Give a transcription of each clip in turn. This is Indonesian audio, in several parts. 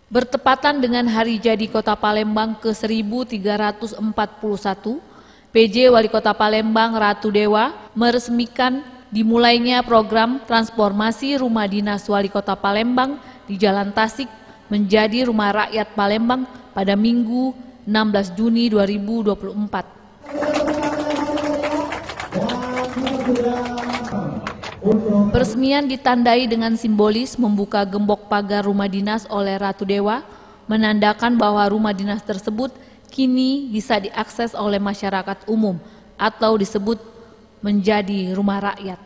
Bertepatan dengan hari jadi Kota Palembang ke-1341, PJ Wali Kota Palembang Ratu Dewa meresmikan dimulainya program transformasi Rumah Dinas Wali Kota Palembang di Jalan Tasik menjadi Rumah Rakyat Palembang pada Minggu 16 Juni 2024. Peresmian ditandai dengan simbolis membuka gembok pagar rumah dinas oleh Ratu Dewa, menandakan bahwa rumah dinas tersebut kini bisa diakses oleh masyarakat umum atau disebut menjadi rumah rakyat.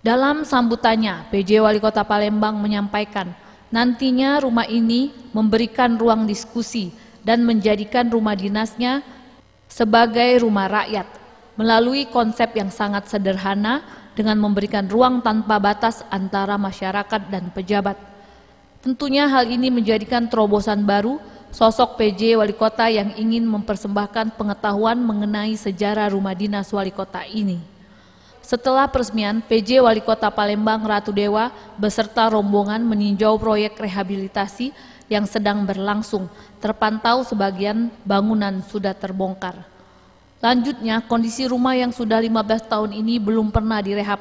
Dalam sambutannya, PJ Wali Kota Palembang menyampaikan, nantinya rumah ini memberikan ruang diskusi dan menjadikan rumah dinasnya sebagai rumah rakyat melalui konsep yang sangat sederhana dengan memberikan ruang tanpa batas antara masyarakat dan pejabat. Tentunya hal ini menjadikan terobosan baru sosok PJ Wali Kota yang ingin mempersembahkan pengetahuan mengenai sejarah rumah dinas Wali Kota ini. Setelah peresmian, PJ Wali Kota Palembang Ratu Dewa beserta rombongan meninjau proyek rehabilitasi yang sedang berlangsung. Terpantau sebagian bangunan sudah terbongkar. Lanjutnya, kondisi rumah yang sudah 15 tahun ini belum pernah direhab.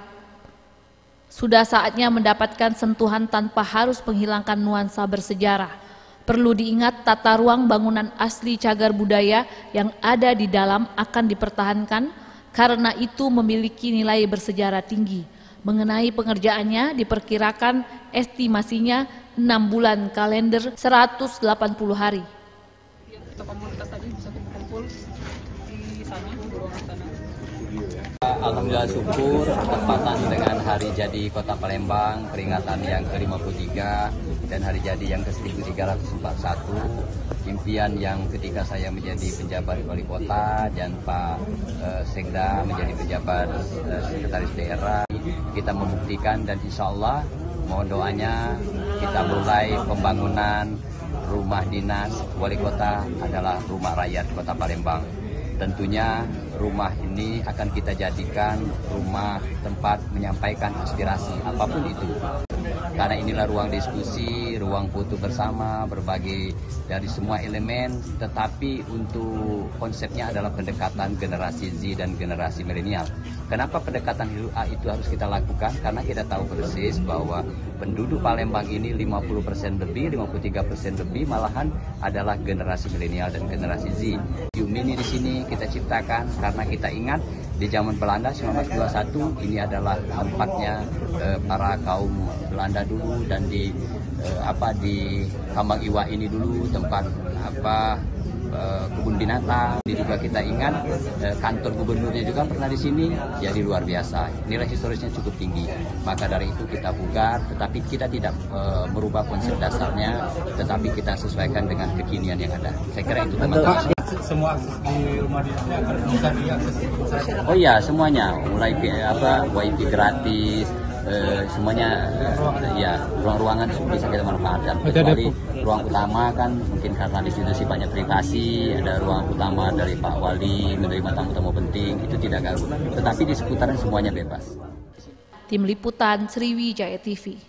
Sudah saatnya mendapatkan sentuhan tanpa harus menghilangkan nuansa bersejarah. Perlu diingat tata ruang bangunan asli cagar budaya yang ada di dalam akan dipertahankan karena itu memiliki nilai bersejarah tinggi. Mengenai pengerjaannya diperkirakan estimasinya 6 bulan kalender 180 hari. Komunitas tadi bisa kumpul di sana, di ruangan sana. Alhamdulillah syukur bertepatan dengan hari jadi Kota Palembang, peringatan yang ke-53 dan hari jadi yang ke-1341. Impian yang ketika saya menjadi penjabat wali kota dan Pak Sekda menjadi penjabat sekretaris daerah, kita membuktikan dan insya Allah mohon doanya kita mulai pembangunan rumah dinas wali kota adalah rumah rakyat Kota Palembang. Tentunya rumah ini akan kita jadikan rumah tempat menyampaikan aspirasi apapun itu. Karena inilah ruang diskusi, ruang foto bersama, berbagai dari semua elemen, tetapi untuk konsepnya adalah pendekatan generasi Z dan generasi milenial. Kenapa pendekatan itu harus kita lakukan? Karena kita tahu persis bahwa penduduk Palembang ini 50% lebih, 53% lebih malahan adalah generasi milenial dan generasi Z. Mini di sini kita ciptakan karena kita ingat di zaman Belanda 1921 ini adalah tempatnya para kaum Belanda dulu dan di Kambang Iwa ini dulu tempat kebun binatang. Ini juga kita ingat kantor gubernurnya juga pernah di sini, jadi luar biasa. Nilai historisnya cukup tinggi. Maka dari itu kita bugar, tetapi kita tidak merubah konsep dasarnya, tetapi kita sesuaikan dengan kekinian yang ada. Saya kira itu teman-teman. Semua akses di rumah dinasnya akan bisa diakses. Oh iya, semuanya, mulai wifi gratis. Semuanya ya ruang-ruangan bisa kita manfaatkan, kecuali ruang utama kan mungkin karena di situ sifatnya privasi, ada ruang utama dari Pak Wali menerima tamu-tamu penting, itu tidak ganggu, tetapi di seputaran semuanya bebas. Tim Liputan Sriwijaya TV.